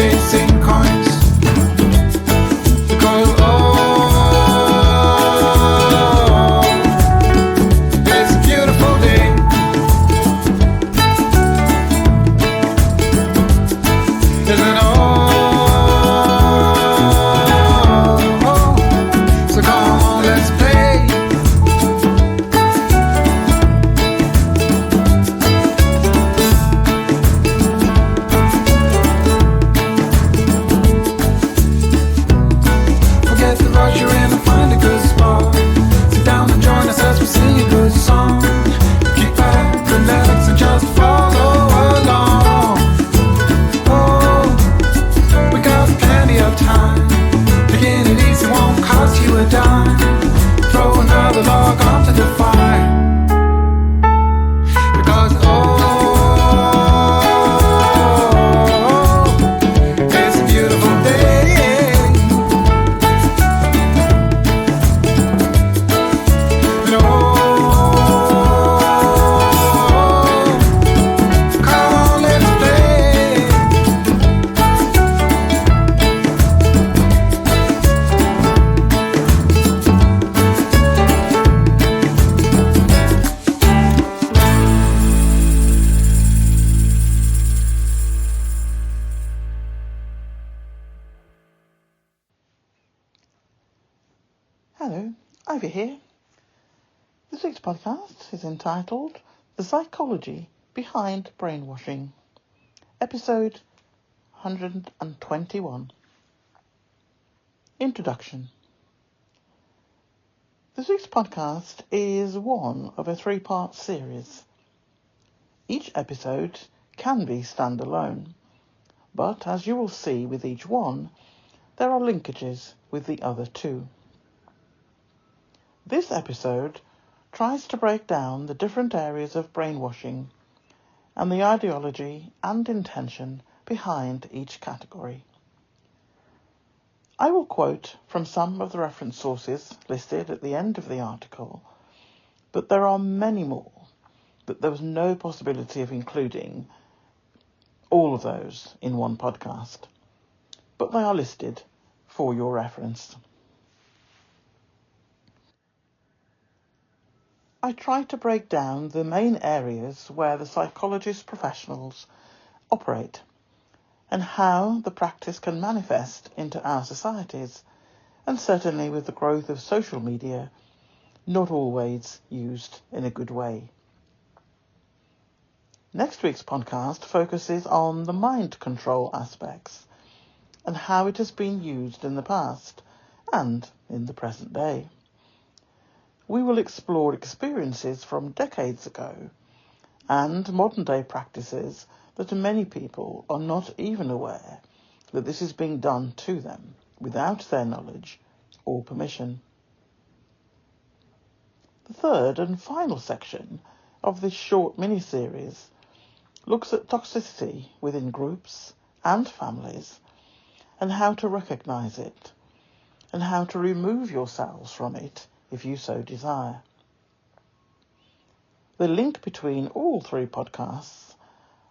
chasing coins. Because it's a beautiful day. Isn't it all? So come on, let's play. Forget the rush, you're in and find a good spot. Sit down and join us as we sing a good song. Kick back, relax, and just follow along. Oh, we got plenty of time. Taking it easy won't cost you a dime. Throw another log onto the fire. Because it's a beautiful day. And come on, let's play. Hello, Ivy here. This week's podcast is entitled The Psychology Behind Brainwashing, episode 121. Introduction. This week's podcast is one of a 3-part series. Each episode can be standalone, but as you will see with each one, there are linkages with the other 2. This episode tries to break down the different areas of brainwashing and the ideology and intention behind each category. I will quote from some of the reference sources listed at the end of the article, but there are many more that there was no possibility of including all of those in one podcast, but they are listed for your reference. I try to break down the main areas where the psychologist professionals operate and how the practice can manifest into our societies, and certainly with the growth of social media, not always used in a good way. Next week's podcast focuses on the mind control aspects and how it has been used in the past and in the present day. We will explore experiences from decades ago and modern day practices that many people are not even aware that this is being done to them without their knowledge or permission. The third and final section of this short mini-series looks at toxicity within groups and families and how to recognise it and how to remove yourselves from it if you so desire. The link between all 3 podcasts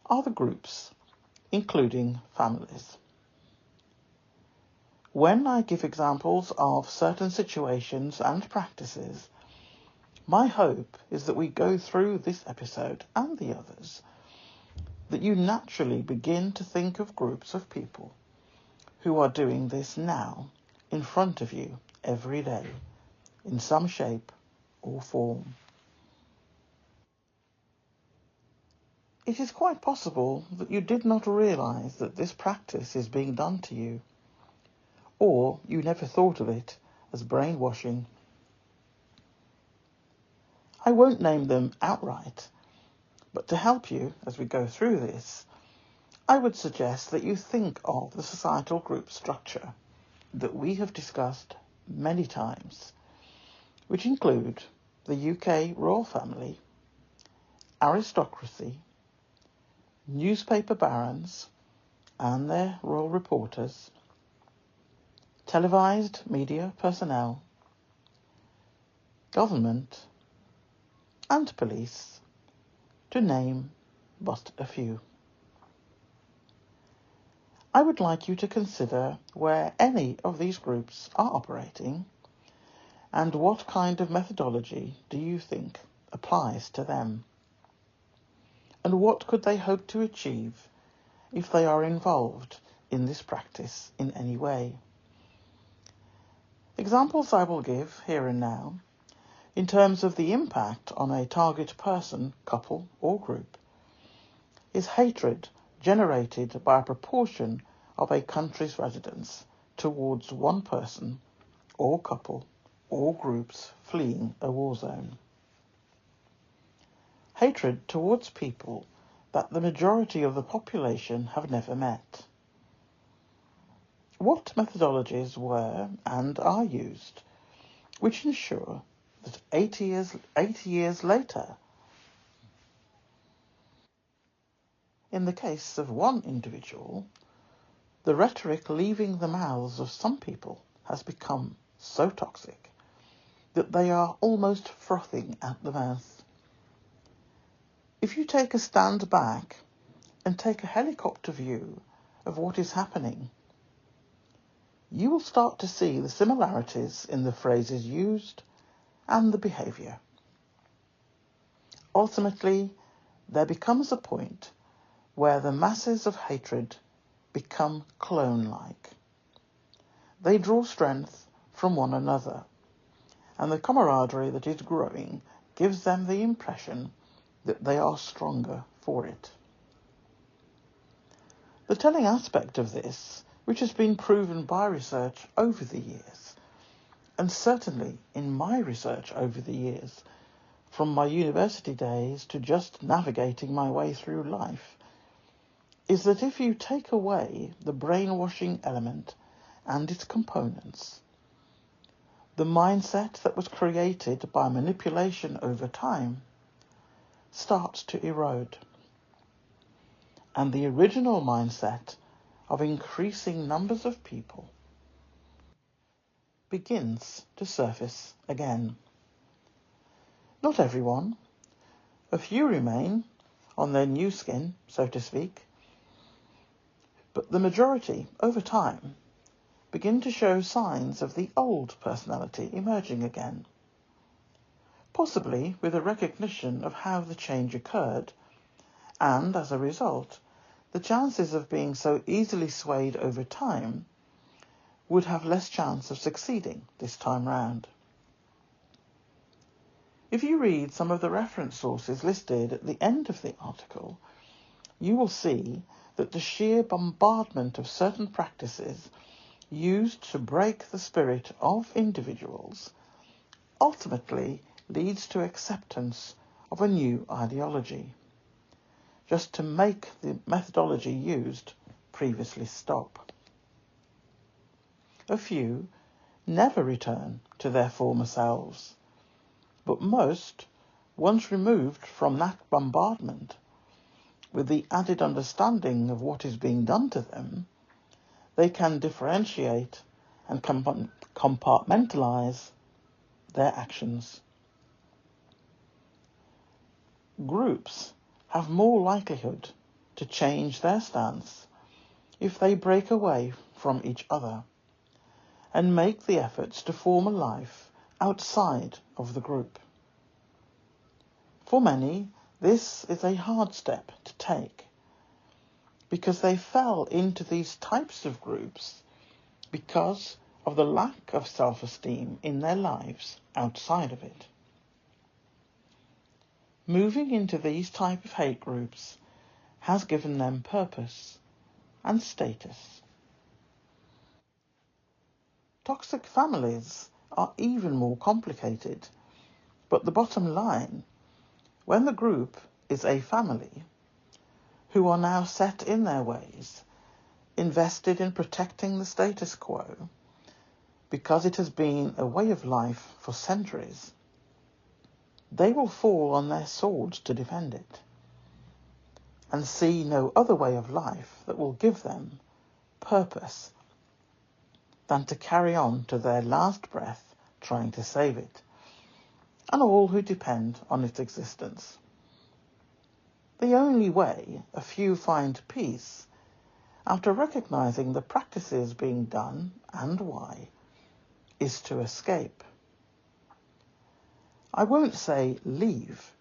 are the groups, including families. When I give examples of certain situations and practices, my hope is that we go through this episode and the others, that you naturally begin to think of groups of people who are doing this now in front of you every day, in some shape or form. It is quite possible that you did not realise that this practice is being done to you, or you never thought of it as brainwashing. I won't name them outright, but to help you as we go through this, I would suggest that you think of the societal group structure that we have discussed many times, which include the UK royal family, aristocracy, newspaper barons and their royal reporters, televised media personnel, government, and police, to name but a few. I would like you to consider where any of these groups are operating and what kind of methodology do you think applies to them, and what could they hope to achieve if they are involved in this practice in any way. Examples I will give here and now in terms of the impact on a target person, couple or group is hatred generated by a proportion of a country's residents towards one person or couple or groups fleeing a war zone. Hatred towards people that the majority of the population have never met. What methodologies were and are used which ensure that 80 years later, in the case of one individual, the rhetoric leaving the mouths of some people has become so toxic that they are almost frothing at the mouth? If you take a stand back and take a helicopter view of what is happening, you will start to see the similarities in the phrases used and the behaviour. Ultimately, there becomes a point where the masses of hatred become clone-like. They draw strength from one another, and the camaraderie that is growing gives them the impression that they are stronger for it. The telling aspect of this, which has been proven by research over the years, and certainly in my research over the years, from my university days to just navigating my way through life, is that if you take away the brainwashing element and its components, the mindset that was created by manipulation over time starts to erode, and the original mindset of increasing numbers of people begins to surface again. Not everyone. A few remain on their new skin, so to speak, but the majority, over time, begin to show signs of the old personality emerging again, possibly with a recognition of how the change occurred, and, as a result, the chances of being so easily swayed over time would have less chance of succeeding this time round. If you read some of the reference sources listed at the end of the article, you will see that the sheer bombardment of certain practices used to break the spirit of individuals ultimately leads to acceptance of a new ideology, just to make the methodology used previously stop. A few never return to their former selves, but most, once removed from that bombardment, with the added understanding of what is being done to them, they can differentiate and compartmentalize their actions. Groups have more likelihood to change their stance if they break away from each other and make the efforts to form a life outside of the group. For many, this is a hard step to take because they fell into these types of groups because of the lack of self-esteem in their lives outside of it. Moving into these type of hate groups has given them purpose and status. Toxic families are even more complicated, but the bottom line, when the group is a family who are now set in their ways, invested in protecting the status quo, because it has been a way of life for centuries, they will fall on their swords to defend it, and see no other way of life that will give them purpose than to carry on to their last breath trying to save it, and all who depend on its existence. The only way a few find peace after recognizing the practices being done and why, is to escape. I won't say leave,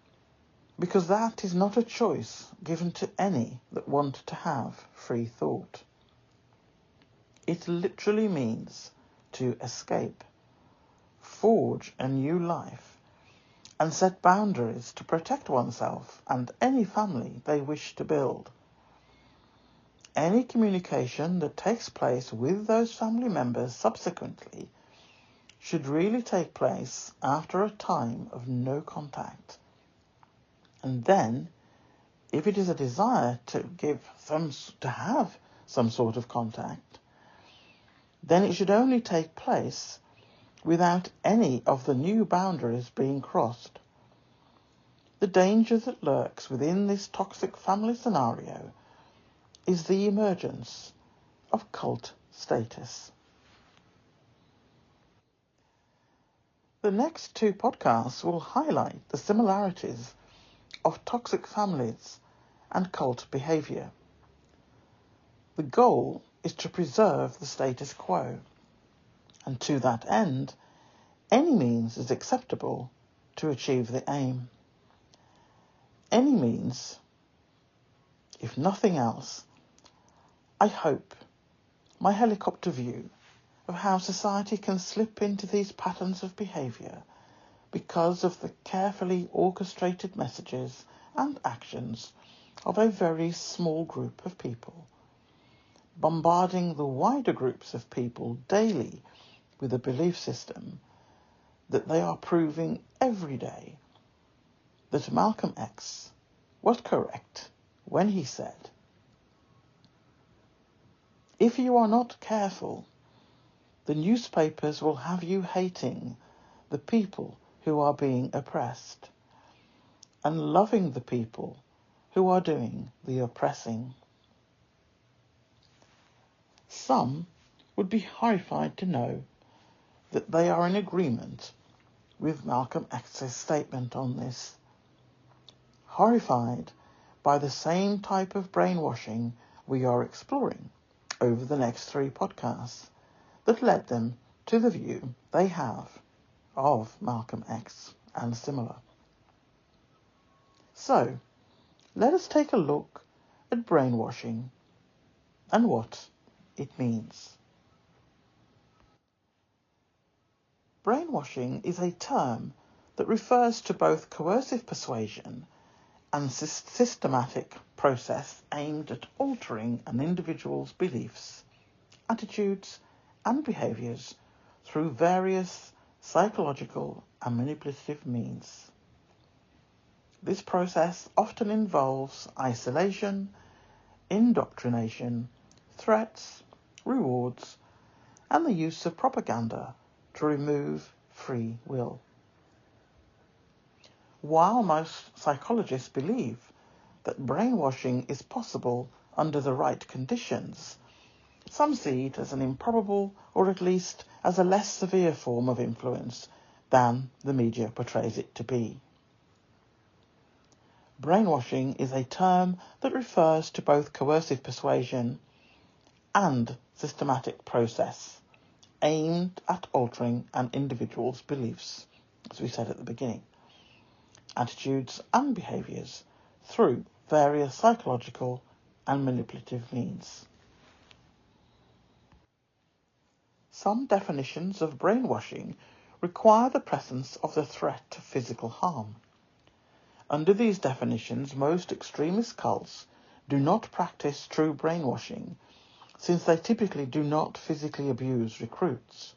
because that is not a choice given to any that want to have free thought. It literally means to escape, forge a new life, and set boundaries to protect oneself and any family they wish to build. Any communication that takes place with those family members subsequently should really take place after a time of no contact. And then, if it is a desire to have some sort of contact, then it should only take place without any of the new boundaries being crossed. The danger that lurks within this toxic family scenario is the emergence of cult status. The next two podcasts will highlight the similarities of toxic families and cult behaviour. The goal is to preserve the status quo, and to that end, any means is acceptable to achieve the aim. Any means, if nothing else, I hope my helicopter view of how society can slip into these patterns of behaviour because of the carefully orchestrated messages and actions of a very small group of people, bombarding the wider groups of people daily with a belief system that they are proving every day that Malcolm X was correct when he said, "If you are not careful, the newspapers will have you hating the people who are being oppressed and loving the people who are doing the oppressing." Some would be horrified to know that they are in agreement with Malcolm X's statement on this. Horrified by the same type of brainwashing we are exploring over the next 3 podcasts that led them to the view they have of Malcolm X and similar. So, let us take a look at brainwashing and what it means. Brainwashing is a term that refers to both coercive persuasion and systematic process aimed at altering an individual's beliefs, attitudes, and behaviours through various psychological and manipulative means. This process often involves isolation, indoctrination, threats, rewards, and the use of propaganda to remove free will. While most psychologists believe that brainwashing is possible under the right conditions, some see it as an improbable or at least as a less severe form of influence than the media portrays it to be. Brainwashing is a term that refers to both coercive persuasion and systematic process aimed at altering an individual's beliefs, as we said at the beginning, attitudes and behaviours through various psychological and manipulative means. Some definitions of brainwashing require the presence of the threat of physical harm. Under these definitions, most extremist cults do not practice true brainwashing, since they typically do not physically abuse recruits.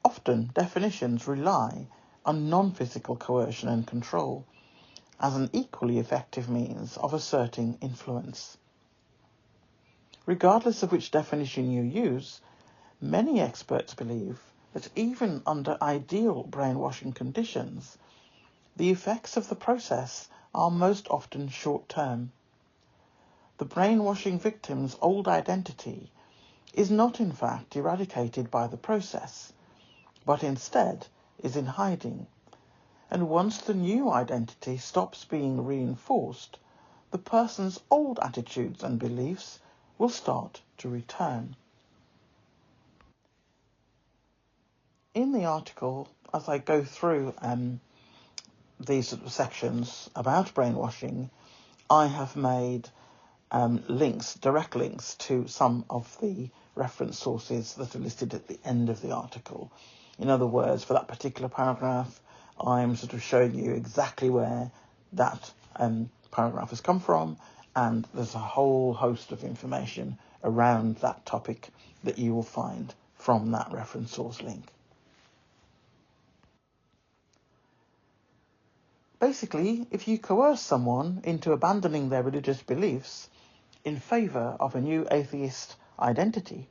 Often, definitions rely on non-physical coercion and control as an equally effective means of asserting influence. Regardless of which definition you use, many experts believe that even under ideal brainwashing conditions, the effects of the process are most often short-term. The brainwashing victim's old identity is not in fact eradicated by the process, but instead is in hiding, and once the new identity stops being reinforced, the person's old attitudes and beliefs will start to return. In the article, as I go through these sort of sections about brainwashing, I have made direct links to some of the reference sources that are listed at the end of the article. In other words, for that particular paragraph, I'm sort of showing you exactly where that paragraph has come from, and there's a whole host of information around that topic that you will find from that reference source link. Basically, if you coerce someone into abandoning their religious beliefs in favour of a new atheist identity,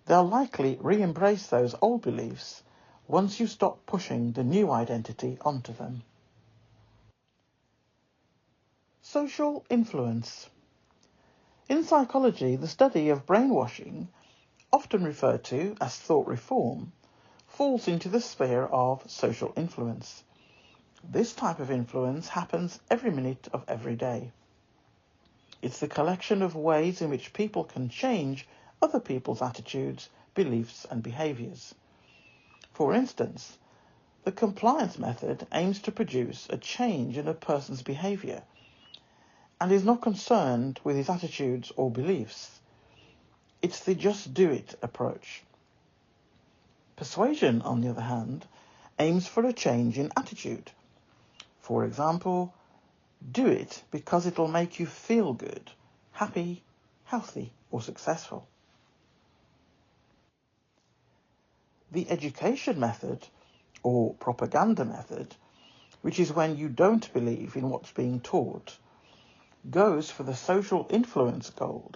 they'll likely re-embrace those old beliefs once you stop pushing the new identity onto them. Social influence. In psychology, the study of brainwashing, often referred to as thought reform, falls into the sphere of social influence. This type of influence happens every minute of every day. It's the collection of ways in which people can change other people's attitudes, beliefs, and behaviours. For instance, the compliance method aims to produce a change in a person's behaviour and is not concerned with his attitudes or beliefs. It's the just do it approach. Persuasion, on the other hand, aims for a change in attitude. For example, do it because it'll make you feel good, happy, healthy, or successful. The education method, or propaganda method, which is when you don't believe in what's being taught, goes for the social influence goal,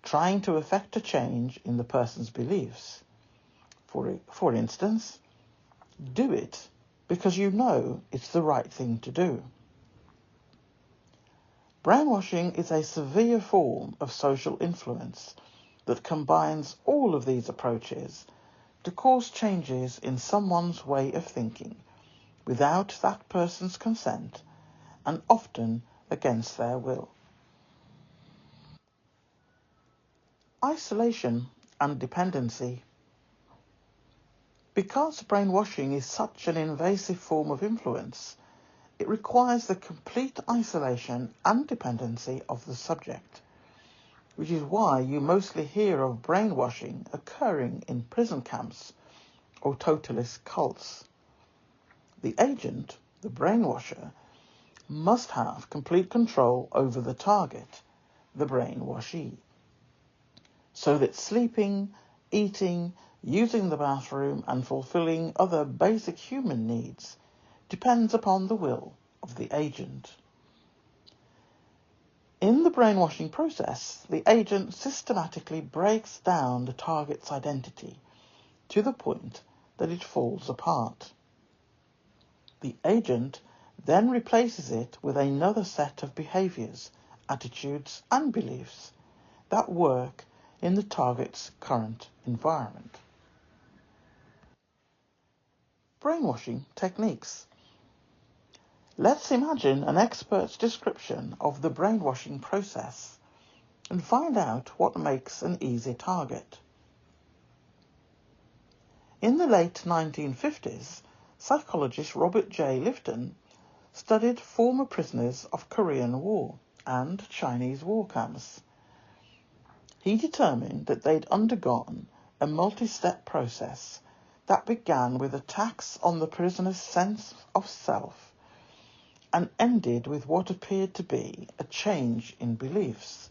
trying to effect a change in the person's beliefs. For instance, do it because you know it's the right thing to do. Brainwashing is a severe form of social influence that combines all of these approaches to cause changes in someone's way of thinking without that person's consent and often against their will. Isolation and dependency. Because brainwashing is such an invasive form of influence, it requires the complete isolation and dependency of the subject, which is why you mostly hear of brainwashing occurring in prison camps or totalist cults. The agent, the brainwasher, must have complete control over the target, the brainwashee, so that sleeping, eating, using the bathroom and fulfilling other basic human needs depends upon the will of the agent. In the brainwashing process, the agent systematically breaks down the target's identity to the point that it falls apart. The agent then replaces it with another set of behaviours, attitudes and beliefs that work in the target's current environment. Brainwashing techniques. Let's imagine an expert's description of the brainwashing process and find out what makes an easy target. In the late 1950s, psychologist Robert J. Lifton studied former prisoners of Korean War and Chinese war camps. He determined that they'd undergone a multi-step process that began with attacks on the prisoner's sense of self and ended with what appeared to be a change in beliefs.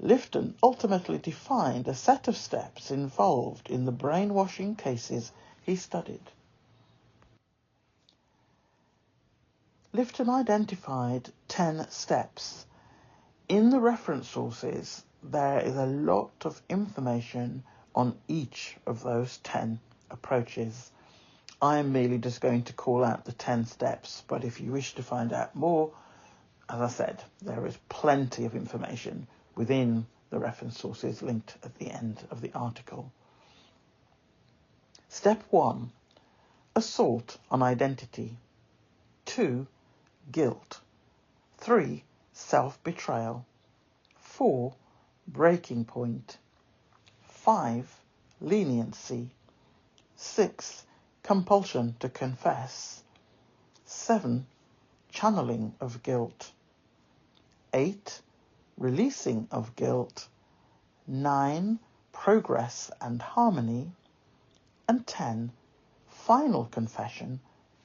Lifton ultimately defined a set of steps involved in the brainwashing cases he studied. Lifton identified 10 steps. In the reference sources, there is a lot of information on each of those 10 approaches. I am merely just going to call out the 10 steps, but if you wish to find out more, as I said, there is plenty of information within the reference sources linked at the end of the article. Step 1, assault on identity. 2, guilt. 3, self-betrayal. 4. Breaking point. 5. Leniency. 6. Compulsion to confess. 7. Channeling of guilt. 8. Releasing of guilt. 9. Progress and harmony. And 10. Final confession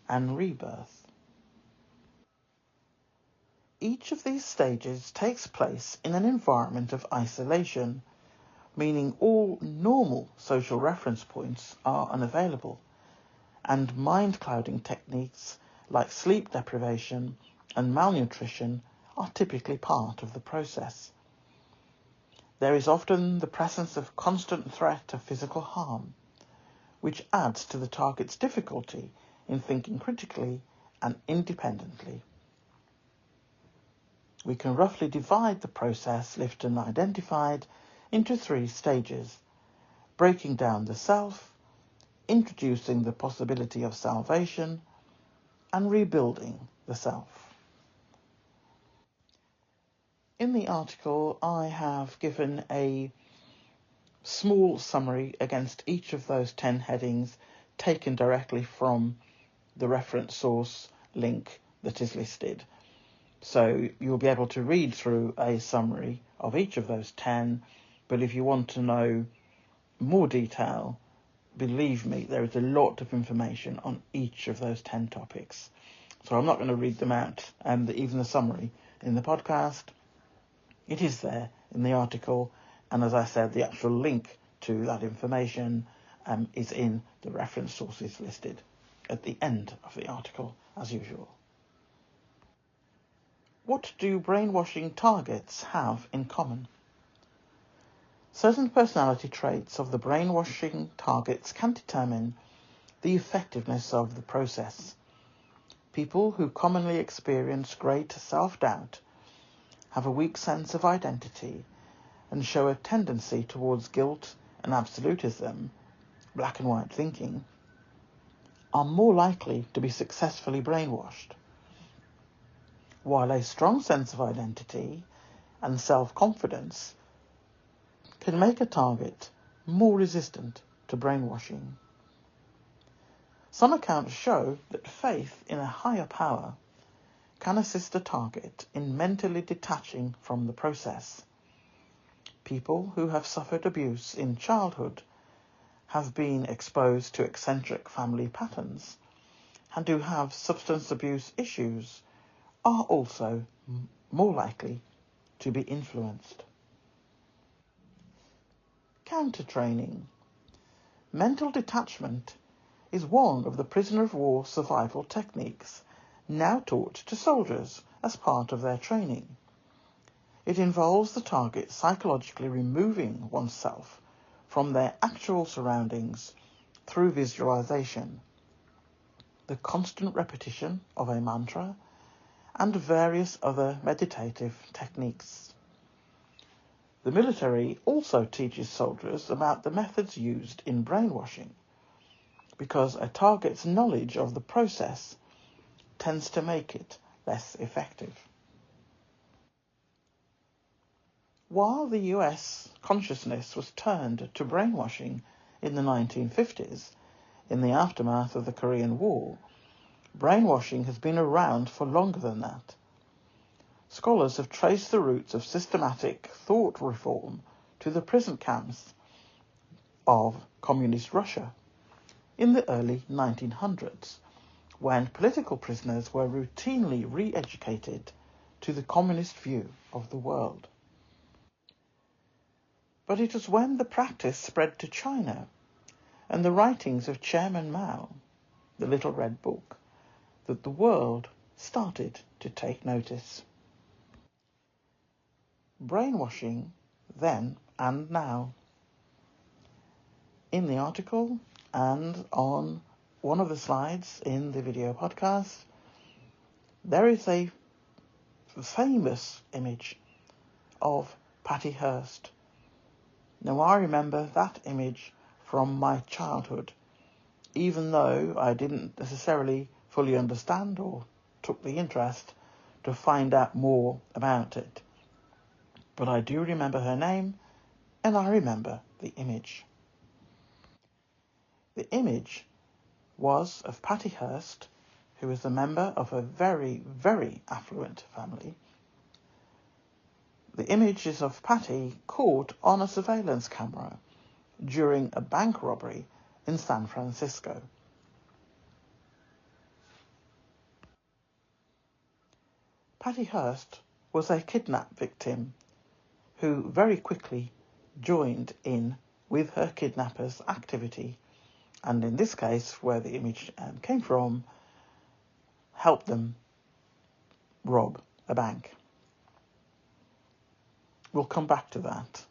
and rebirth. Each of these stages takes place in an environment of isolation, meaning all normal social reference points are unavailable, and mind-clouding techniques like sleep deprivation and malnutrition are typically part of the process. There is often the presence of constant threat of physical harm, which adds to the target's difficulty in thinking critically and independently. We can roughly divide the process Lifton identified into 3 stages: breaking down the self, introducing the possibility of salvation, and rebuilding the self. In the article, I have given a small summary against each of those 10 headings, taken directly from the reference source link that is listed. So you'll be able to read through a summary of each of those 10, but if you want to know more detail, believe me, there is a lot of information on each of those 10 topics. So I'm not going to read them out, even the summary in the podcast. It is there in the article, and as I said, the actual link to that information is in the reference sources listed at the end of the article, as usual. What do brainwashing targets have in common? Certain personality traits of the brainwashing targets can determine the effectiveness of the process. People who commonly experience great self-doubt, have a weak sense of identity, and show a tendency towards guilt and absolutism, black and white thinking, are more likely to be successfully brainwashed, while a strong sense of identity and self-confidence can make a target more resistant to brainwashing. Some accounts show that faith in a higher power can assist a target in mentally detaching from the process. People who have suffered abuse in childhood, have been exposed to eccentric family patterns, and who have substance abuse issues are also more likely to be influenced. Counter-training. Mental detachment is one of the prisoner of war survival techniques now taught to soldiers as part of their training. It involves the target psychologically removing oneself from their actual surroundings through visualization, the constant repetition of a mantra, and various other meditative techniques. The military also teaches soldiers about the methods used in brainwashing, because a target's knowledge of the process tends to make it less effective. While the US consciousness was turned to brainwashing in the 1950s, in the aftermath of the Korean War, brainwashing has been around for longer than that. Scholars have traced the roots of systematic thought reform to the prison camps of communist Russia in the early 1900s, when political prisoners were routinely re-educated to the communist view of the world. But it was when the practice spread to China and the writings of Chairman Mao, the Little Red Book, that the world started to take notice. Brainwashing then and now. In the article and on one of the slides in the video podcast, there is a famous image of Patty Hearst. Now, I remember that image from my childhood, even though I didn't necessarily fully understand or took the interest to find out more about it. but I do remember her name, and I remember the image. The image was of Patty Hearst, who was a member of a very, very affluent family. The image is of Patty caught on a surveillance camera during a bank robbery in San Francisco. Patty Hearst was a kidnap victim who very quickly joined in with her kidnappers' activity, and in this case, where the image came from, helped them rob a bank. We'll come back to that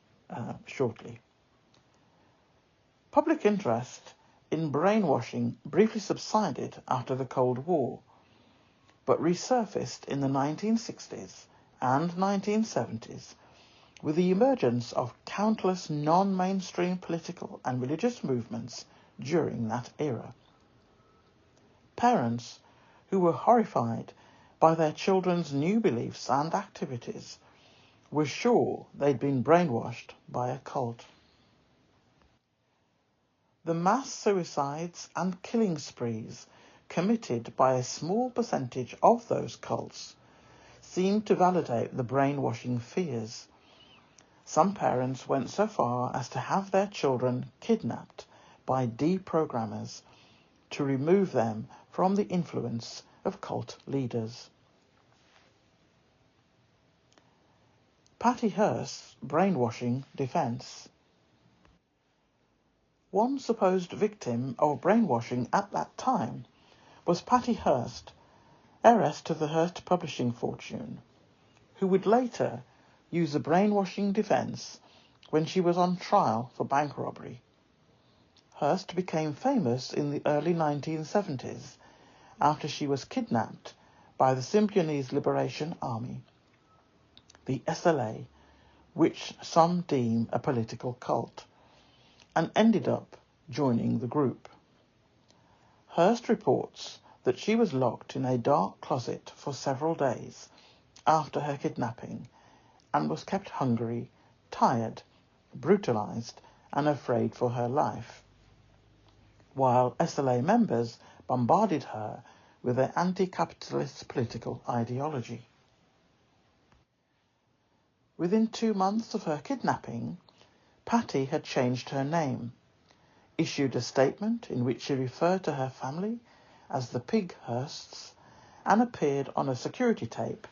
shortly. Public interest in brainwashing briefly subsided after the Cold War, but resurfaced in the 1960s and 1970s with the emergence of countless non-mainstream political and religious movements during that era. Parents who were horrified by their children's new beliefs and activities were sure they'd been brainwashed by a cult. The mass suicides and killing sprees committed by a small percentage of those cults seemed to validate the brainwashing fears. Some parents went so far as to have their children kidnapped by deprogrammers to remove them from the influence of cult leaders. Patty Hearst's brainwashing defense. One supposed victim of brainwashing at that time was Patty Hearst, heiress to the Hearst publishing fortune, who would later use a brainwashing defense when she was on trial for bank robbery. Hearst became famous in the early 1970s after she was kidnapped by the Symbionese Liberation Army, the SLA, which some deem a political cult, and ended up joining the group. Hearst reports that she was locked in a dark closet for several days after her kidnapping and was kept hungry, tired, brutalized, and afraid for her life, while SLA members bombarded her with their anti-capitalist political ideology. Within 2 months of her kidnapping, Patty had changed her name, issued a statement in which she referred to her family as the Pig Hearsts, and appeared on a security tape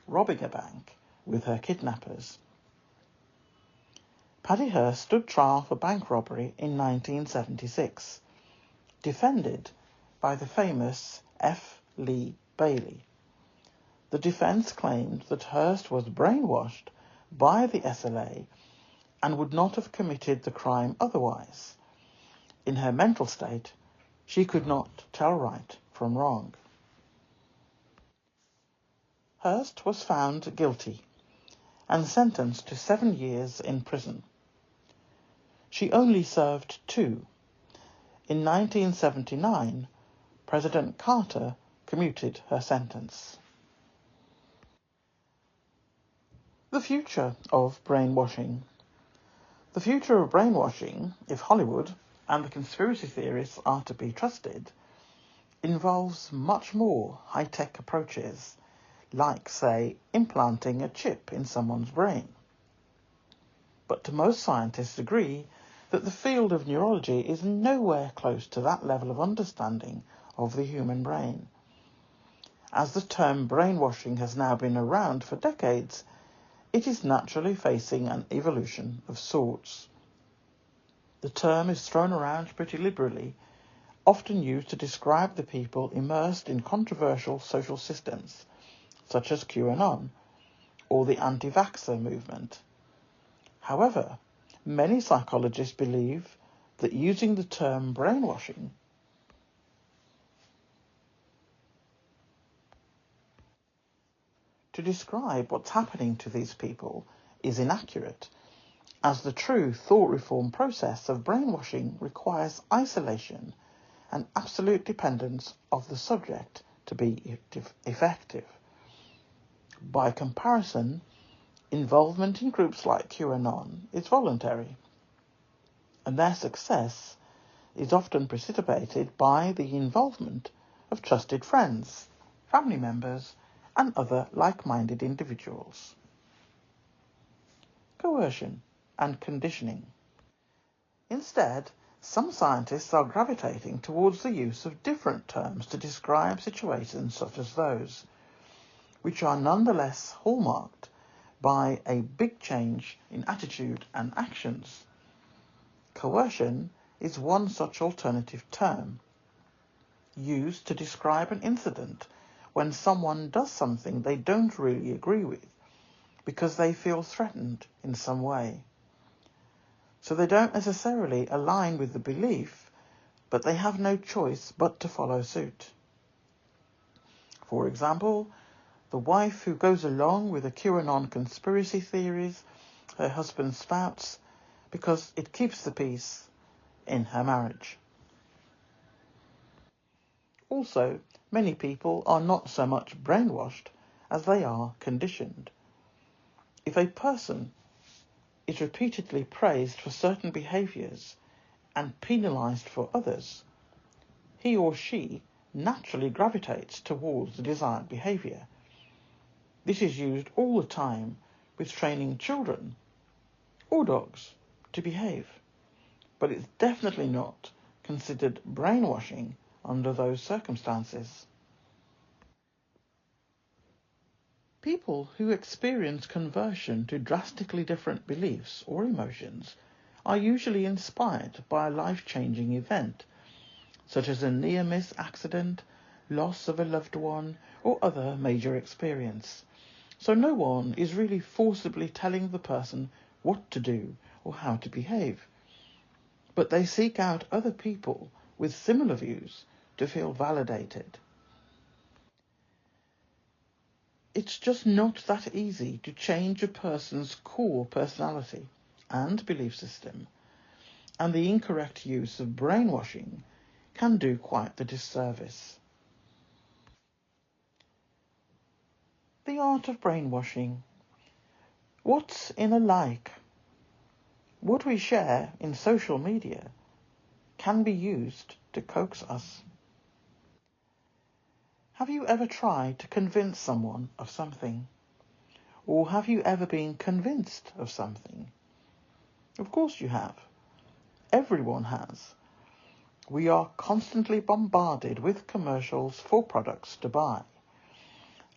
robbing a bank with her kidnappers. Patty Hearst stood trial for bank robbery in 1976, defended by the famous F. Lee Bailey. The defense claimed that Hearst was brainwashed by the SLA and would not have committed the crime otherwise. In her mental state, she could not tell right from wrong. Hearst was found guilty and sentenced to 7 years in prison. She only served 2. In 1979, President Carter commuted her sentence. The future of brainwashing. The future of brainwashing, if Hollywood and the conspiracy theorists are to be trusted, involves much more high-tech approaches, like, say, implanting a chip in someone's brain. But most scientists agree that the field of neurology is nowhere close to that level of understanding of the human brain. As the term brainwashing has now been around for decades, it is naturally facing an evolution of sorts. The term is thrown around pretty liberally, often used to describe the people immersed in controversial social systems, such as QAnon or the anti-vaxxer movement. However, many psychologists believe that using the term brainwashing to describe what's happening to these people is inaccurate, as the true thought reform process of brainwashing requires isolation and absolute dependence of the subject to be effective. By comparison, Involvement in groups like QAnon is voluntary, and their success is often precipitated by the involvement of trusted friends, family members, and other like-minded individuals. Coercion and conditioning. Instead, some scientists are gravitating towards the use of different terms to describe situations such as those, which are nonetheless hallmarked by a big change in attitude and actions. Coercion is one such alternative term, used to describe an incident when someone does something they don't really agree with because they feel threatened in some way. So they don't necessarily align with the belief, but they have no choice but to follow suit. For example, the wife who goes along with the QAnon conspiracy theories her husband spouts because it keeps the peace in her marriage. Also, many people are not so much brainwashed as they are conditioned. If a person is repeatedly praised for certain behaviours and penalised for others, he or she naturally gravitates towards the desired behaviour. This is used all the time with training children or dogs to behave, but it's definitely not considered brainwashing under those circumstances. People who experience conversion to drastically different beliefs or emotions are usually inspired by a life-changing event, such as a near-miss accident, loss of a loved one, or other major experience. So no one is really forcibly telling the person what to do or how to behave, but they seek out other people with similar views to feel validated. It's just not that easy to change a person's core personality and belief system, and the incorrect use of brainwashing can do quite the disservice. The art of brainwashing. What's in a like? What we share in social media can be used to coax us. Have you ever tried to convince someone of something? Or have you ever been convinced of something? Of course you have. Everyone has. We are constantly bombarded with commercials for products to buy,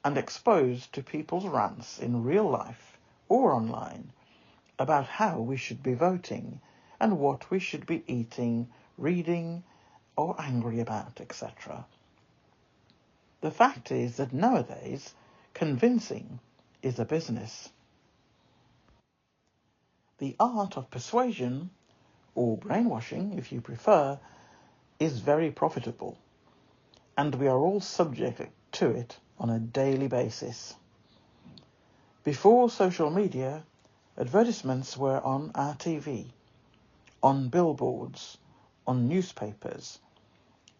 and exposed to people's rants in real life or online about how we should be voting and what we should be eating, reading, or angry about, etc. The fact is that nowadays, convincing is a business. The art of persuasion, or brainwashing if you prefer, is very profitable, and we are all subject to it on a daily basis. Before social media, advertisements were on our TV, on billboards, on newspapers.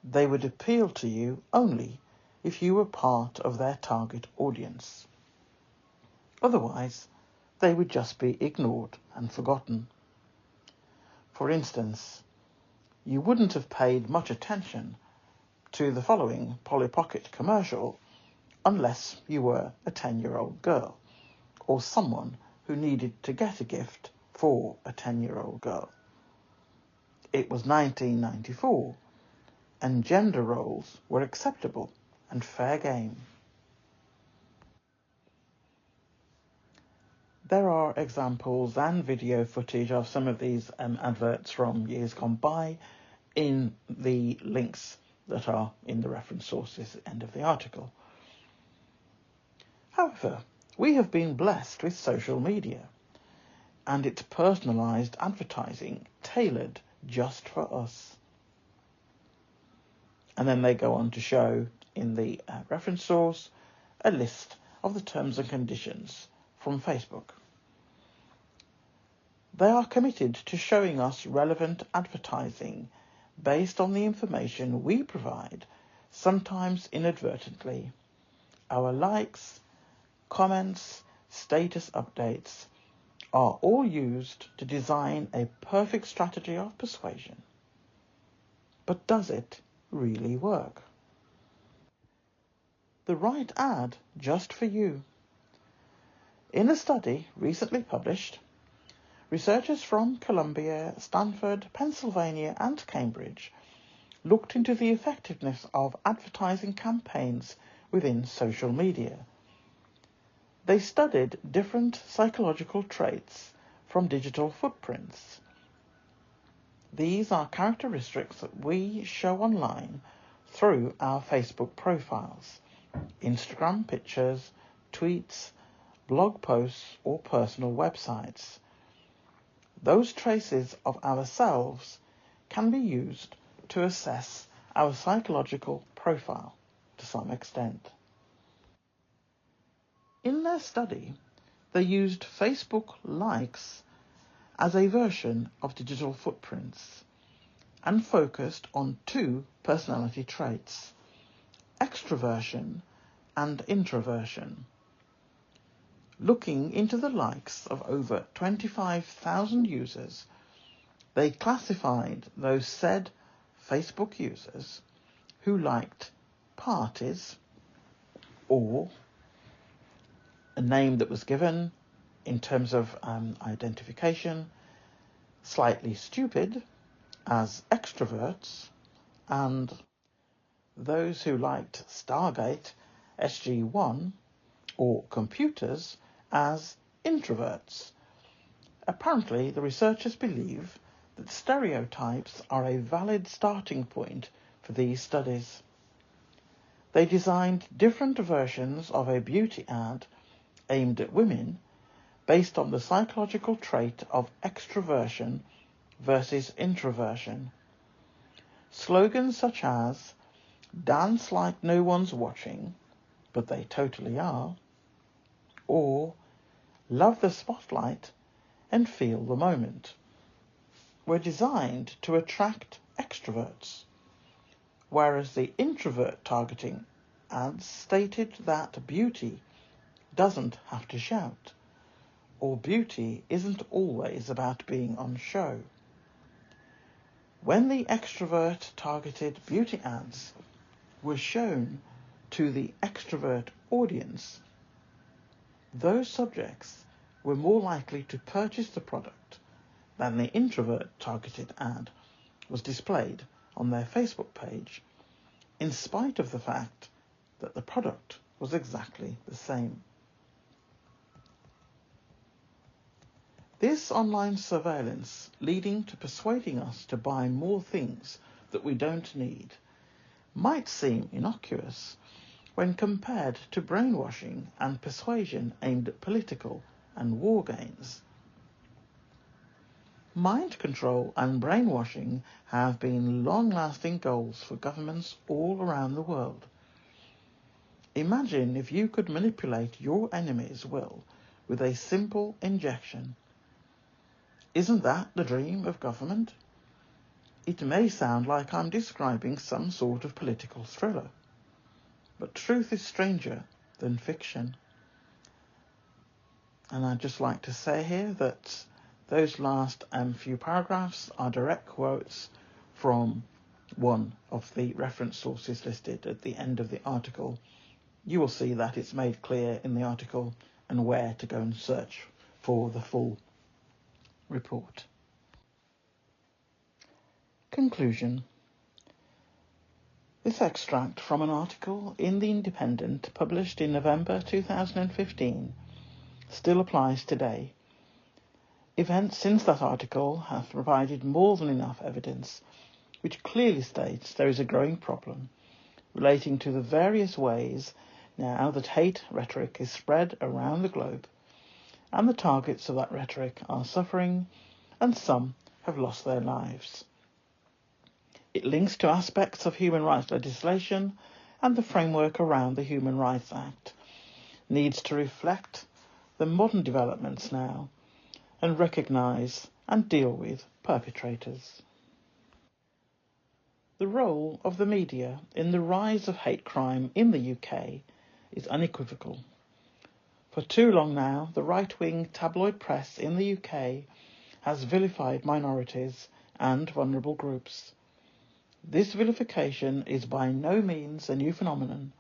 They would appeal to you only if you were part of their target audience. Otherwise, they would just be ignored and forgotten. For instance, you wouldn't have paid much attention to the following Polly Pocket commercial unless you were a 10-year-old girl or someone who needed to get a gift for a 10-year-old girl. It was 1994, and gender roles were acceptable and fair game. There are examples and video footage of some of these adverts from years gone by in the links that are in the reference sources at the end of the article. However, we have been blessed with social media and its personalised advertising tailored just for us. And then they go on to show in the reference source a list of the terms and conditions from Facebook. They are committed to showing us relevant advertising based on the information we provide, sometimes inadvertently. Our likes, comments, status updates are all used to design a perfect strategy of persuasion. But does it really work? The right ad just for you. In a study recently published, researchers from Columbia, Stanford, Pennsylvania and Cambridge looked into the effectiveness of advertising campaigns within social media. They studied different psychological traits from digital footprints. These are characteristics that we show online through our Facebook profiles, Instagram pictures, tweets, blog posts or personal websites. Those traces of ourselves can be used to assess our psychological profile to some extent. In their study, they used Facebook likes as a version of digital footprints and focused on two personality traits, extroversion and introversion. Looking into the likes of over 25,000 users, they classified those said Facebook users who liked parties, or a name that was given in terms of identification, slightly stupid, as extroverts, and those who liked Stargate, SG-1, or computers as introverts. Apparently, the researchers believe that stereotypes are a valid starting point for these studies. They designed different versions of a beauty ad aimed at women based on the psychological trait of extroversion versus introversion. Slogans such as "Dance like no one's watching, but they totally are," or "Love the spotlight and feel the moment," were designed to attract extroverts, whereas the introvert targeting ads stated that beauty doesn't have to shout, or beauty isn't always about being on show. When the extrovert targeted beauty ads were shown to the extrovert audience, those subjects were more likely to purchase the product than the introvert targeted ad was displayed on their Facebook page, in spite of the fact that the product was exactly the same. This online surveillance, leading to persuading us to buy more things that we don't need, might seem innocuous when compared to brainwashing and persuasion aimed at political and war gains. Mind control and brainwashing have been long-lasting goals for governments all around the world. Imagine if you could manipulate your enemy's will with a simple injection. Isn't that the dream of government? It may sound like I'm describing some sort of political thriller, but truth is stranger than fiction. And I'd just like to say here that those last few paragraphs are direct quotes from one of the reference sources listed at the end of the article. You will see that it's made clear in the article and where to go and search for the full report. Conclusion. This extract from an article in The Independent published in November 2015 still applies today. Events since that article have provided more than enough evidence which clearly states there is a growing problem relating to the various ways now that hate rhetoric is spread around the globe, and the targets of that rhetoric are suffering, and some have lost their lives. It links to aspects of human rights legislation and the framework around the Human Rights Act, needs to reflect the modern developments now and recognise and deal with perpetrators. The role of the media in the rise of hate crime in the UK is unequivocal. For too long now, the right-wing tabloid press in the UK has vilified minorities and vulnerable groups. This vilification is by no means a new phenomenon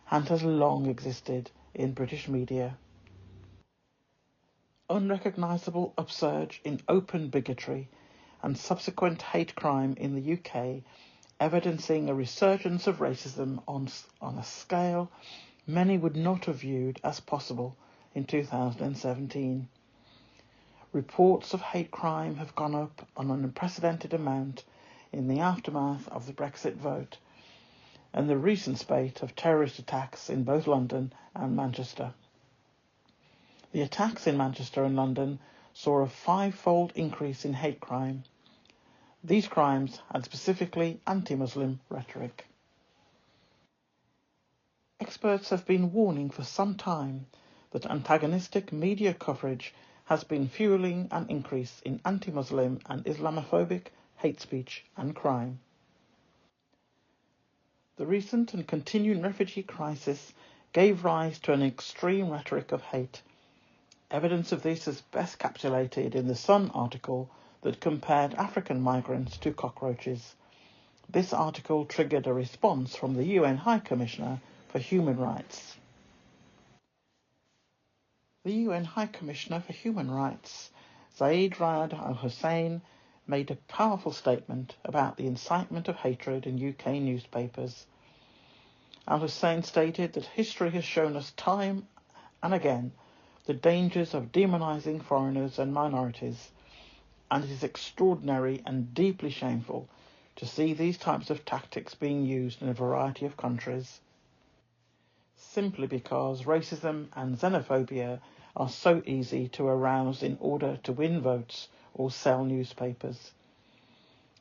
and has long existed in British media. Unrecognisable upsurge in open bigotry and subsequent hate crime in the UK, evidencing a resurgence of racism on a scale many would not have viewed as possible in 2017. Reports of hate crime have gone up on an unprecedented amount in the aftermath of the Brexit vote and the recent spate of terrorist attacks in both London and Manchester. The attacks in Manchester and London saw a five-fold increase in hate crime. These crimes had specifically anti-Muslim rhetoric. Experts have been warning for some time that antagonistic media coverage has been fueling an increase in anti-Muslim and Islamophobic hate speech and crime. The recent and continuing refugee crisis gave rise to an extreme rhetoric of hate. Evidence of this is best capsulated in the Sun article that compared African migrants to cockroaches. This article triggered a response from the UN High Commissioner for Human Rights. The UN High Commissioner for Human Rights, Zeid Ra'ad Al Hussein, made a powerful statement about the incitement of hatred in UK newspapers. Al Hussein stated that history has shown us time and again the dangers of demonising foreigners and minorities, and it is extraordinary and deeply shameful to see these types of tactics being used in a variety of countries, simply because racism and xenophobia are so easy to arouse in order to win votes or sell newspapers.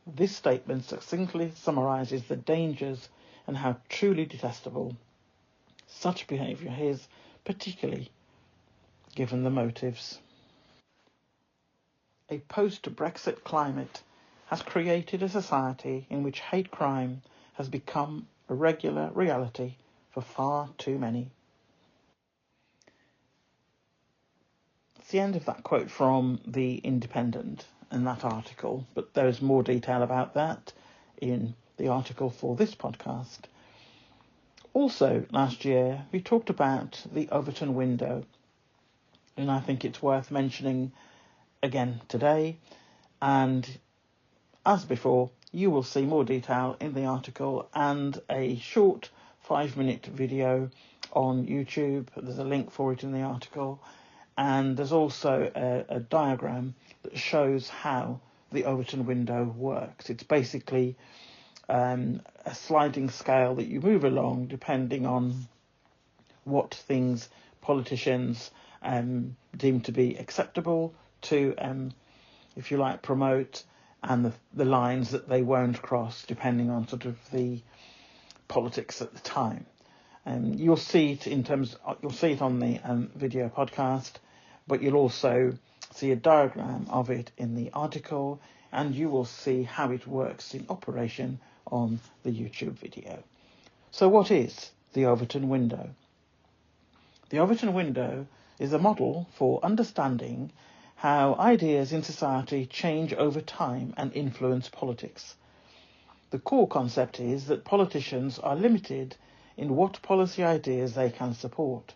This statement succinctly summarises the dangers and how truly detestable such behaviour is, particularly given the motives. A post-Brexit climate has created a society in which hate crime has become a regular reality for far too many. It's the end of that quote from The Independent in that article, but there is more detail about that in the article for this podcast. Also, last year, we talked about the Overton window, and I think it's worth mentioning again today. And as before, you will see more detail in the article and a short 5-minute video on YouTube. There's a link for it in the article, and there's also a diagram that shows how the Overton window works. It's basically a sliding scale that you move along depending on what things politicians deem to be acceptable to, if you like, promote, and the lines that they won't cross depending on sort of the politics at the time. You'll see it on the video podcast, but you'll also see a diagram of it in the article, and you will see how it works in operation on the YouTube video. So what is the Overton window? The Overton window is a model for understanding how ideas in society change over time and influence politics. The core concept is that politicians are limited in what policy ideas they can support.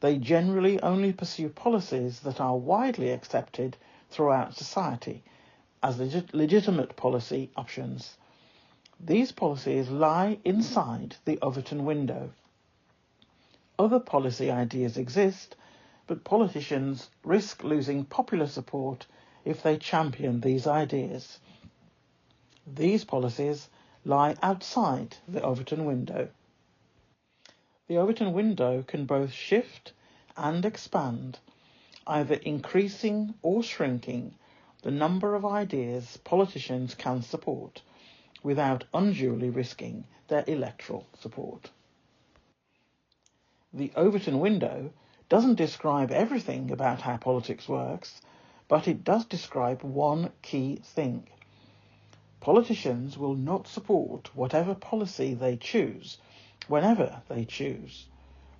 They generally only pursue policies that are widely accepted throughout society as legitimate policy options. These policies lie inside the Overton window. Other policy ideas exist, but politicians risk losing popular support if they champion these ideas. These policies lie outside the Overton window. The Overton window can both shift and expand, either increasing or shrinking the number of ideas politicians can support without unduly risking their electoral support. The Overton window doesn't describe everything about how politics works, but it does describe one key thing. Politicians will not support whatever policy they choose, whenever they choose.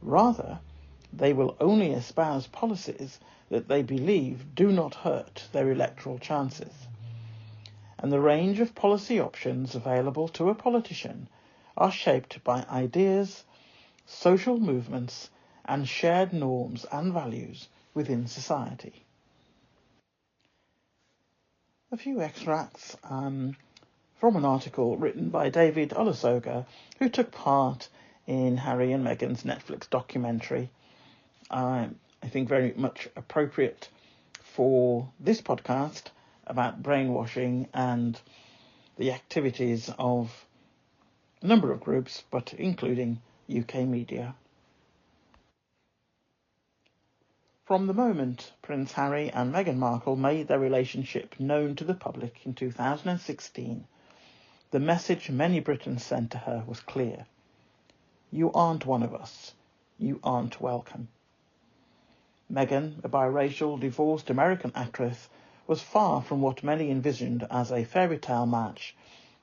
Rather, they will only espouse policies that they believe do not hurt their electoral chances. And the range of policy options available to a politician are shaped by ideas, social movements, and shared norms and values within society. A few extracts from an article written by David Olusoga, who took part in Harry and Meghan's Netflix documentary. I think very much appropriate for this podcast about brainwashing and the activities of a number of groups, but including UK media. From the moment Prince Harry and Meghan Markle made their relationship known to the public in 2016, the message many Britons sent to her was clear. You aren't one of us. You aren't welcome. Meghan, a biracial, divorced American actress, was far from what many envisioned as a fairy tale match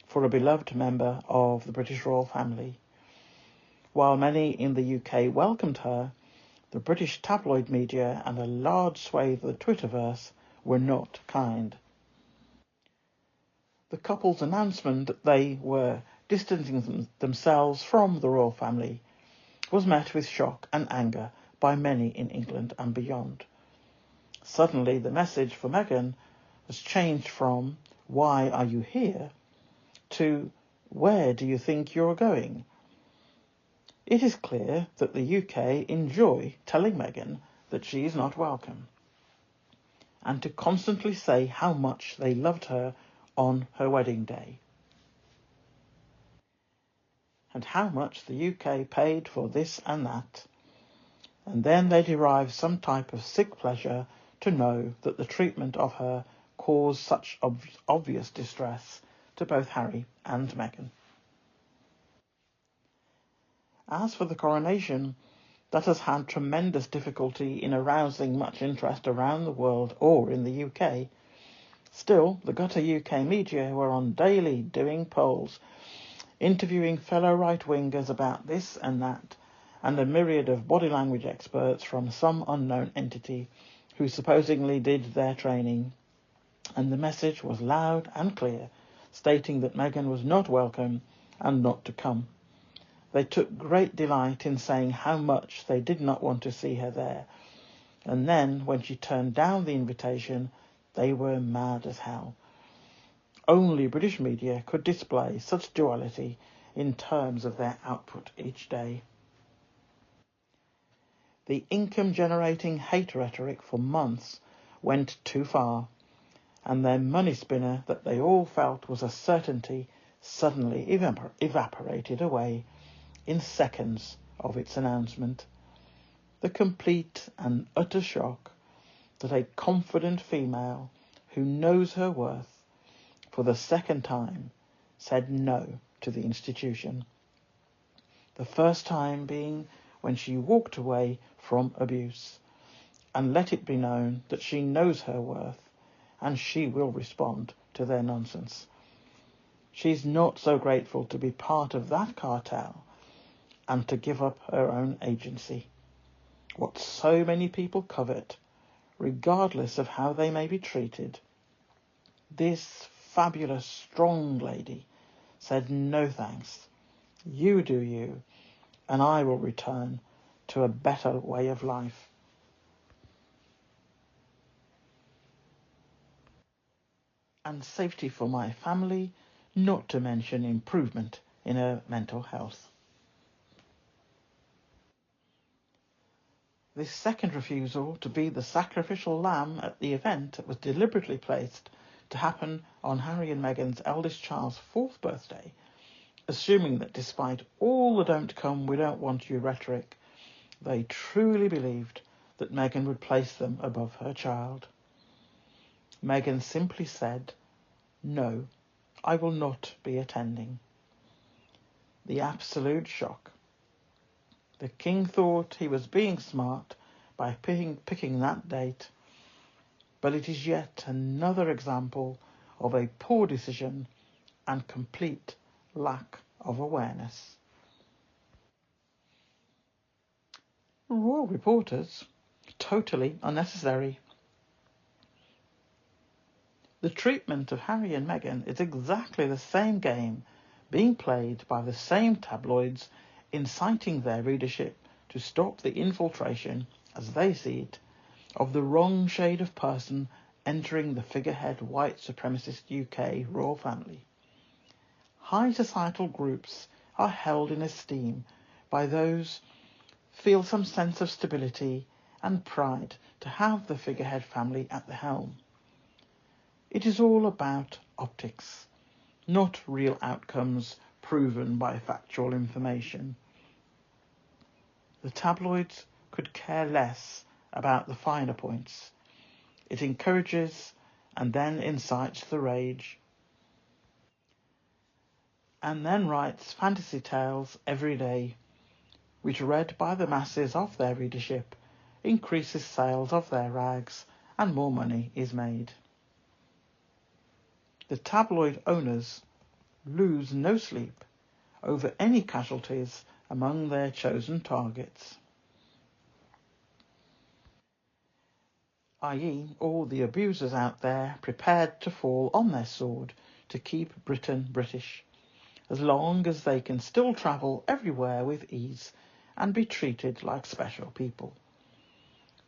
for a beloved member of the British royal family. While many in the UK welcomed her, the British tabloid media and a large swathe of the Twitterverse were not kind. The couple's announcement that they were distancing themselves from the royal family was met with shock and anger by many in England and beyond. Suddenly, the message for Meghan has changed from "Why are you here?" to "Where do you think you're going?" It is clear that the UK enjoy telling Meghan that she is not welcome, and to constantly say how much they loved her on her wedding day, and how much the UK paid for this and that, and then they derive some type of sick pleasure to know that the treatment of her caused such obvious distress to both Harry and Meghan. As for the coronation, that has had tremendous difficulty in arousing much interest around the world or in the UK. Still, the gutter UK media were on daily doing polls, interviewing fellow right-wingers about this and that, and a myriad of body language experts from some unknown entity who supposedly did their training. And the message was loud and clear, stating that Meghan was not welcome and not to come. They took great delight in saying how much they did not want to see her there. And then, when she turned down the invitation, they were mad as hell. Only British media could display such duality in terms of their output each day. The income-generating hate rhetoric for months went too far, and their money spinner that they all felt was a certainty suddenly evaporated away in seconds of its announcement. The complete and utter shock that a confident female who knows her worth for the second time said no to the institution. The first time being when she walked away from abuse, and let it be known that she knows her worth and she will respond to their nonsense. She's not so grateful to be part of that cartel and to give up her own agency, what so many people covet, regardless of how they may be treated. This fabulous, strong lady said no thanks. You do you, and I will return to a better way of life. And safety for my family, not to mention improvement in her mental health. This second refusal to be the sacrificial lamb at the event was deliberately placed to happen on Harry and Meghan's eldest child's 4th birthday, assuming that despite all the "don't come, we don't want you" rhetoric, they truly believed that Meghan would place them above her child. Meghan simply said, "No, I will not be attending." The absolute shock. The king thought he was being smart by picking that date, but it is yet another example of a poor decision and complete lack of awareness. Royal reporters, totally unnecessary. The treatment of Harry and Meghan is exactly the same game being played by the same tabloids, inciting their readership to stop the infiltration, as they see it, of the wrong shade of person entering the figurehead white supremacist UK royal family. High societal groups are held in esteem by those feel some sense of stability and pride to have the figurehead family at the helm. It is all about optics, not real outcomes proven by factual information. The tabloids could care less about the finer points. It encourages and then incites the rage, and then writes fantasy tales every day, which, read by the masses of their readership, increases sales of their rags and more money is made. The tabloid owners lose no sleep over any casualties among their chosen targets, i.e. all the abusers out there prepared to fall on their sword to keep Britain British, as long as they can still travel everywhere with ease and be treated like special people.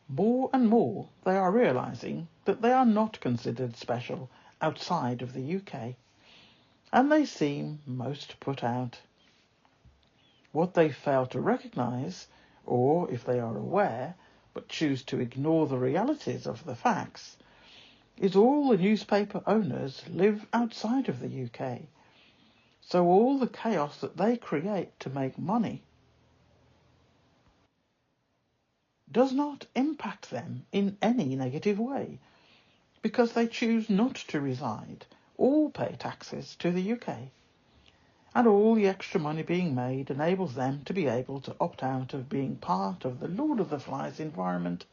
More and more they are realising that they are not considered special outside of the UK, and they seem most put out. What they fail to recognise, or if they are aware but choose to ignore the realities of the facts, is all the newspaper owners live outside of the UK, so all the chaos that they create to make money does not impact them in any negative way, because they choose not to reside or pay taxes to the UK, and all the extra money being made enables them to be able to opt out of being part of the Lord of the Flies environment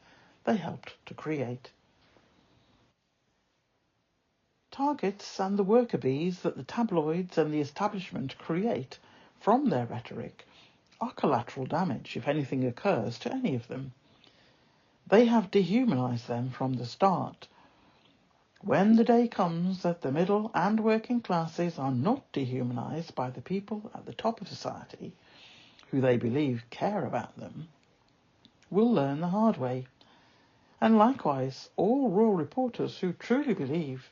they helped to create. Targets and the worker bees that the tabloids and the establishment create from their rhetoric are collateral damage if anything occurs to any of them. They have dehumanised them from the start. When the day comes that the middle and working classes are not dehumanised by the people at the top of society, who they believe care about them, will learn the hard way. And likewise, all royal reporters who truly believe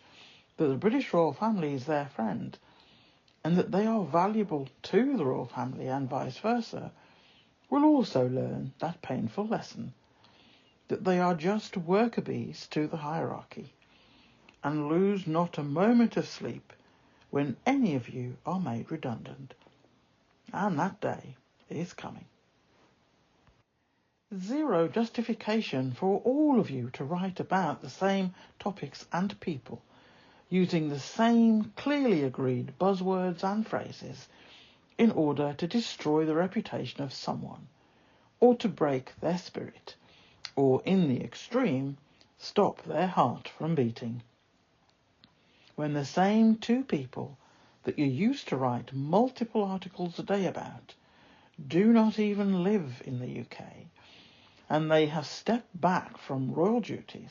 that the British royal family is their friend, and that they are valuable to the royal family and vice versa, will also learn that painful lesson, that they are just worker bees to the hierarchy, and lose not a moment of sleep when any of you are made redundant. And that day is coming. Zero justification for all of you to write about the same topics and people, using the same clearly agreed buzzwords and phrases in order to destroy the reputation of someone, or to break their spirit, or, in the extreme, stop their heart from beating. When the same two people that you used to write multiple articles a day about do not even live in the UK, and they have stepped back from royal duties,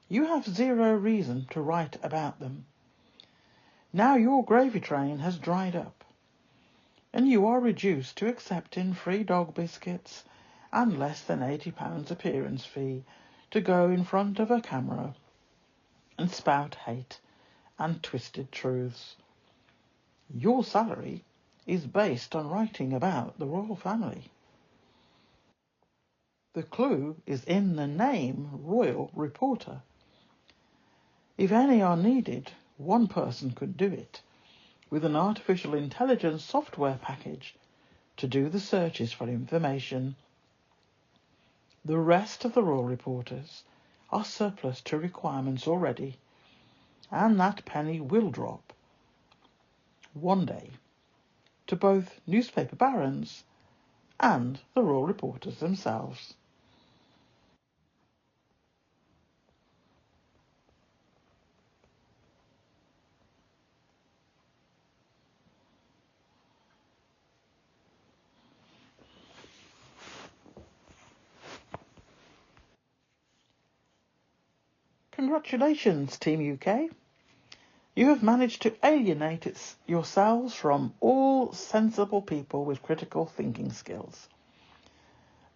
you have zero reason to write about them. Now your gravy train has dried up, and you are reduced to accepting free dog biscuits and less than £80 appearance fee to go in front of a camera and spout hate and twisted truths. Your salary is based on writing about the royal family. The clue is in the name Royal Reporter. If any are needed, one person could do it, with an artificial intelligence software package to do the searches for information. The rest of the royal reporters are surplus to requirements already, and that penny will drop one day to both newspaper barons and the royal reporters themselves. Congratulations, Team UK. You have managed to alienate yourselves from all sensible people with critical thinking skills.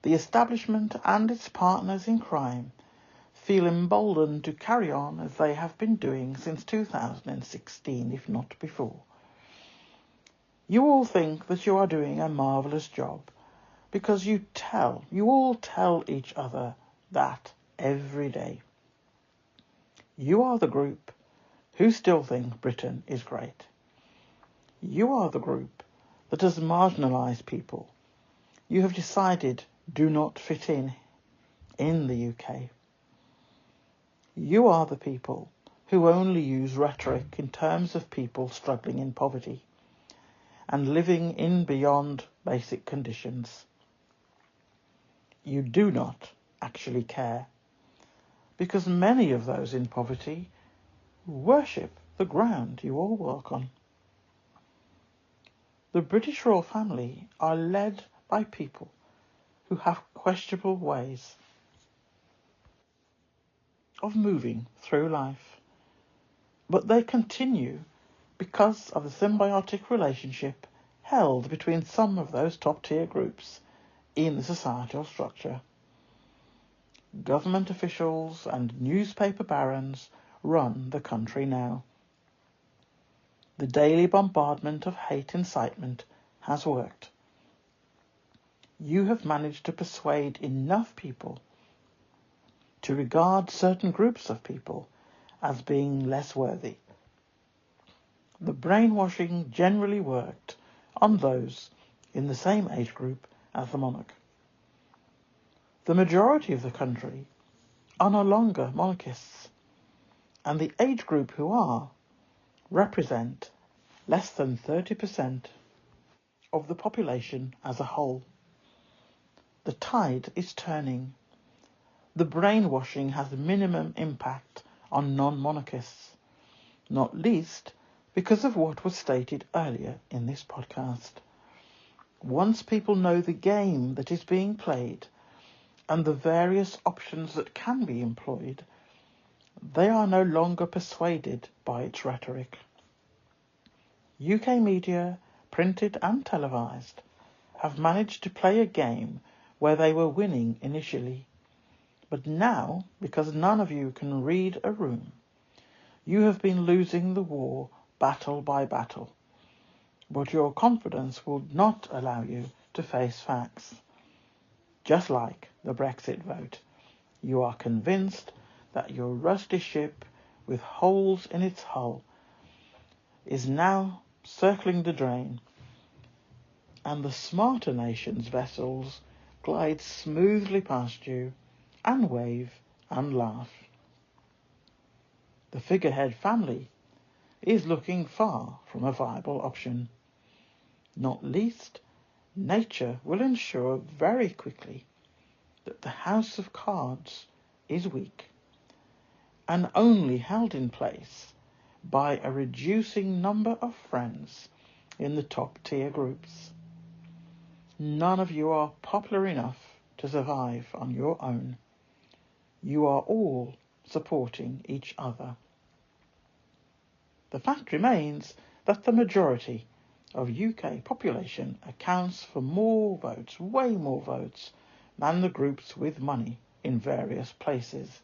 The establishment and its partners in crime feel emboldened to carry on as they have been doing since 2016, if not before. You all think that you are doing a marvellous job because you all tell each other that every day. You are the group who still think Britain is great. You are the group that has marginalised people you have decided do not fit in the UK. You are the people who only use rhetoric in terms of people struggling in poverty and living in beyond basic conditions. You do not actually care, because many of those in poverty worship the ground you all walk on. The British royal family are led by people who have questionable ways of moving through life, but they continue because of the symbiotic relationship held between some of those top-tier groups in the societal structure. Government officials and newspaper barons run the country now. The daily bombardment of hate incitement has worked. You have managed to persuade enough people to regard certain groups of people as being less worthy. The brainwashing generally worked on those in the same age group as the monarch. The majority of the country are no longer monarchists, and the age group who are represent less than 30% of the population as a whole. The tide is turning. The brainwashing has minimum impact on non-monarchists, not least because of what was stated earlier in this podcast. Once people know the game that is being played and the various options that can be employed, they are no longer persuaded by its rhetoric. UK media, printed and televised, have managed to play a game where they were winning initially. But now, because none of you can read a room, you have been losing the war battle by battle. But your confidence will not allow you to face facts. Just like the Brexit vote, you are convinced that your rusty ship with holes in its hull is now circling the drain, and the smarter nation's vessels glide smoothly past you and wave and laugh. The figurehead family is looking far from a viable option. Not least, nature will ensure very quickly that the house of cards is weak and only held in place by a reducing number of friends in the top tier groups. None of you are popular enough to survive on your own. You are all supporting each other. The fact remains that the majority of UK population accounts for more votes, way more votes, than the groups with money in various places.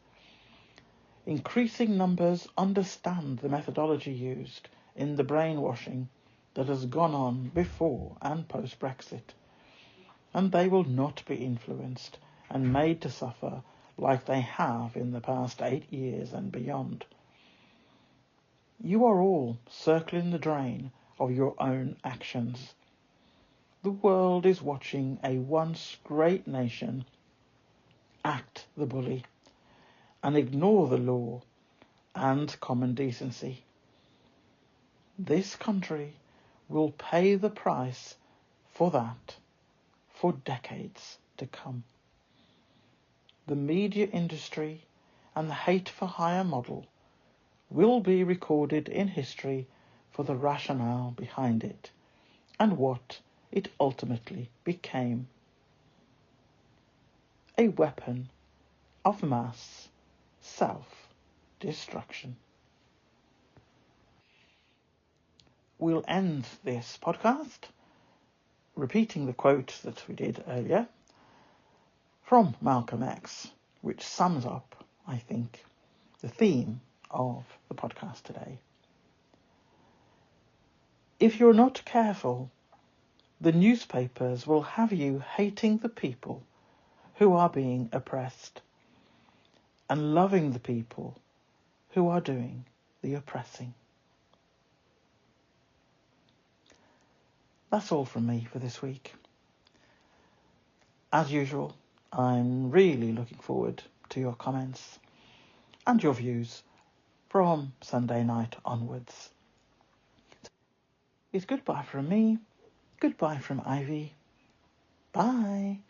Increasing numbers understand the methodology used in the brainwashing that has gone on before and post-Brexit, and they will not be influenced and made to suffer like they have in the past 8 years and beyond. You are all circling the drain of your own actions. The world is watching a once great nation act the bully and ignore the law and common decency. This country will pay the price for that for decades to come. The media industry and the hate for hire model will be recorded in history for the rationale behind it and what it ultimately became. A weapon of mass self-destruction. destruction. We'll end this podcast repeating the quote that we did earlier from Malcolm X, which sums up, I think, the theme of the podcast today. If you're not careful, the newspapers will have you hating the people who are being oppressed and loving the people who are doing the oppressing. That's all from me for this week. As usual, I'm really looking forward to your comments and your views from Sunday night onwards. It's goodbye from me, goodbye from Ivy. Bye.